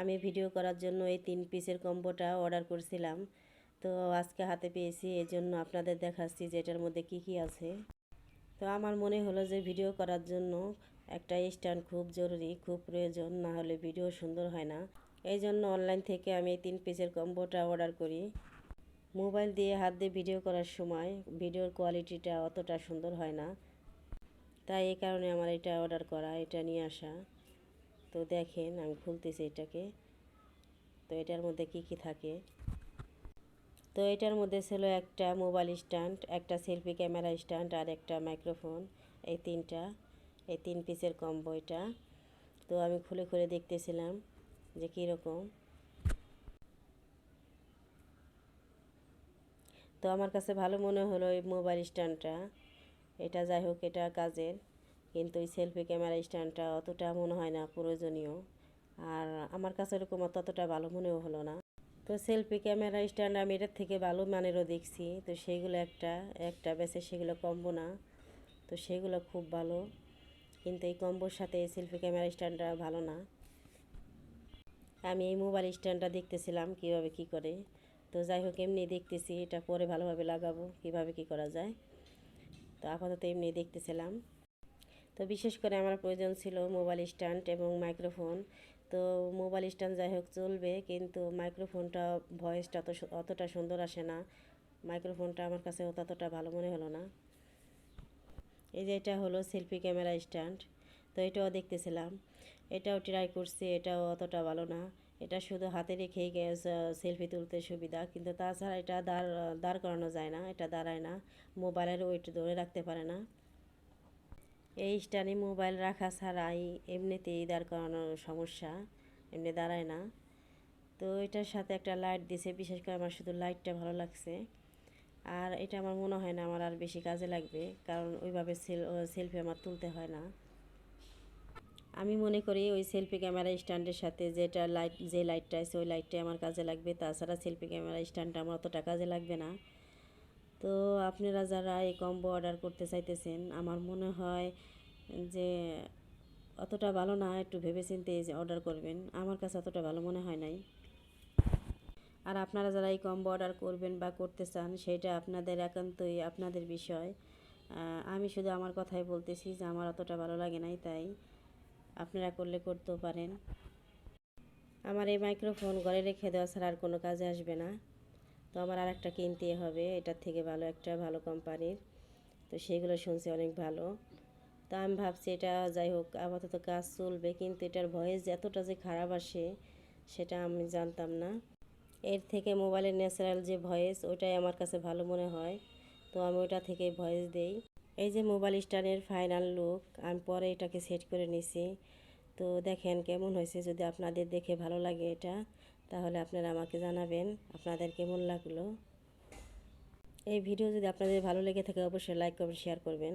আমি ভিডিও করার জন্য এই 3 পিসের কম্বোটা অর্ডার করছিলাম। তো আজকে হাতে পেয়েছি, এজন্য আপনাদের দেখাচ্ছি যে এটার মধ্যে কি কি আছে। তো আমার মনে হলো যে ভিডিও করার জন্য একটা স্ট্যান্ড খুব জরুরি, খুব প্রয়োজন, না হলে ভিডিও সুন্দর হয় না। এই জন্য অনলাইন থেকে আমি এই 3 পিসের কম্বোটা অর্ডার করি। মোবাইল দিয়ে হাত দিয়ে ভিডিও করার সময় ভিডিওর কোয়ালিটিটা অতটা সুন্দর হয় না, তাই এই কারণে আমার এটা অর্ডার করা, এটা নিয়ে আসা। তো দেখেন আমি খুলতেছি এটাকে। তো এটার মধ্যে কি কি থাকে। তো এটার মধ্যে ছিল একটা মোবাইল স্ট্যান্ড, একটা সেলফি ক্যামেরা স্ট্যান্ড আর একটা মাইক্রোফোন। এই 3 পিসের কম্বো এটা। তো আমি খুলে খুলে দেখতেছিলাম যে কীরকম। তো আমার কাছে ভালো মনে হলো এই মোবাইল স্ট্যান্ডটা। এটা যাই হোক, এটা কাজের, কিন্তু এই সেলফি ক্যামেরা স্ট্যান্ডটা অতটা মনে হয় না প্রয়োজনীয়। আর আমার কাছে এরকম ততটা ভালো মনেও হলো না। তো সেলফি ক্যামেরা স্ট্যান্ড আমি এটার থেকে ভালো মানেরও দেখছি। তো সেইগুলো একটা একটা বেছে, সেগুলো কম্বো না। তো সেগুলো খুব ভালো, কিন্তু এই কম্বোর সাথে এই সেলফি ক্যামেরা স্ট্যান্ডটা ভালো না। আমি এই মোবাইল স্ট্যান্ডটা দেখতেছিলাম কিভাবে কি করে। তো যাই হোক, এমনি দেখতেছি, এটা পরে ভালোভাবে লাগাবো কিভাবে কি করা যায়। তো আপাতত এমনি দেখতেছিলাম। তো বিশেষ করে আমার প্রয়োজন ছিল মোবাইল স্ট্যান্ড এবং মাইক্রোফোন। তো মোবাইল স্ট্যান্ড যাই হোক চলবে, কিন্তু মাইক্রোফোনটা ভয়েসটা তো অতটা সুন্দর আসে না। মাইক্রোফোনটা আমার কাছে ততটা ভালো মনে হলো না। এই যে এটা হলো সেলফি ক্যামেরা স্ট্যান্ড। তো এটাও দেখতেছিলাম, এটাও ট্রাই করছি, এটাও অতটা ভালো না। এটা শুধু হাতে রেখেই সেলফি তুলতে সুবিধা, কিন্তু তাছাড়া এটা দাঁড় করানো যায় না, এটা দাঁড়ায় না। মোবাইলের ওয়েট ধরে রাখতে পারে না। এই স্ট্যান্ডে মোবাইল রাখা ছাড়াই এমনিতেই দাঁড় করানোর সমস্যা, এমনি দাঁড়ায় না। তো এটার সাথে একটা লাইট দিছে, বিশেষ করে আমার শুধু লাইটটা ভালো লাগছে। আর এটা আমার মনে হয় না আমার আর বেশি কাজে লাগবে, কারণ ওইভাবে সেলফি আমার তুলতে হয় না। আমি মনে করি ওই সেলফি ক্যামেরা স্ট্যান্ডের সাথে যে লাইটটা আছে ওই লাইটটাই আমার কাজে লাগবে, তাছাড়া সেলফি ক্যামেরা স্ট্যান্ডটা আমার অতটা কাজে লাগবে না। তো আপনারা যারা এই কম্বো অর্ডার করতে চাইতেছেন, আমার মনে হয় যে অতটা ভালো না, একটু ভেবেচিন্তে অর্ডার করবেন। আমার কাছে অতটা ভালো মনে হয় নাই। আর আপনারা যারা এই কম্বো অর্ডার করবেন বা করতে চান, সেটা আপনাদের একান্তই আপনাদের বিষয়। আমি শুধু আমার কথাই বলতেছি যে আমার অতটা ভালো লাগে নাই, তাই আপনারা করলে করতেও পারেন। আমার এই মাইক্রোফোন ঘরে রেখে দেওয়া ছাড়া আর কোনো কাজে আসবে না। তো আমার আর একটা কিনতে হবে, এটার থেকে ভালো একটা ভালো কোম্পানির। তো সেগুলো শুনছি অনেক ভালো। তা আমি ভাবছি এটা যাই হোক আপাতত কাজ চলবে, কিন্তু এটার ভয়েস এতটা যে খারাপ আসে সেটা আমি জানতাম না। এর থেকে মোবাইলের ন্যাচারাল যে ভয়েস ওটাই আমার কাছে ভালো মনে হয়। তো আমি ওটা থেকে ভয়েস দেই। এই যে মোবাইল স্ট্যান্ডের ফাইনাল লুক, আমি পরে এটাকে সেট করে নিছি। তো দেখেন কেমন হয়েছে। যদি আপনাদের দেখে ভালো লাগে এটা, তাহলে আপনারা আমাকে জানাবেন আপনাদের কেমন লাগলো। এই ভিডিও যদি আপনাদের ভালো লেগে থাকে অবশ্যই লাইক কমেন্ট শেয়ার করবেন।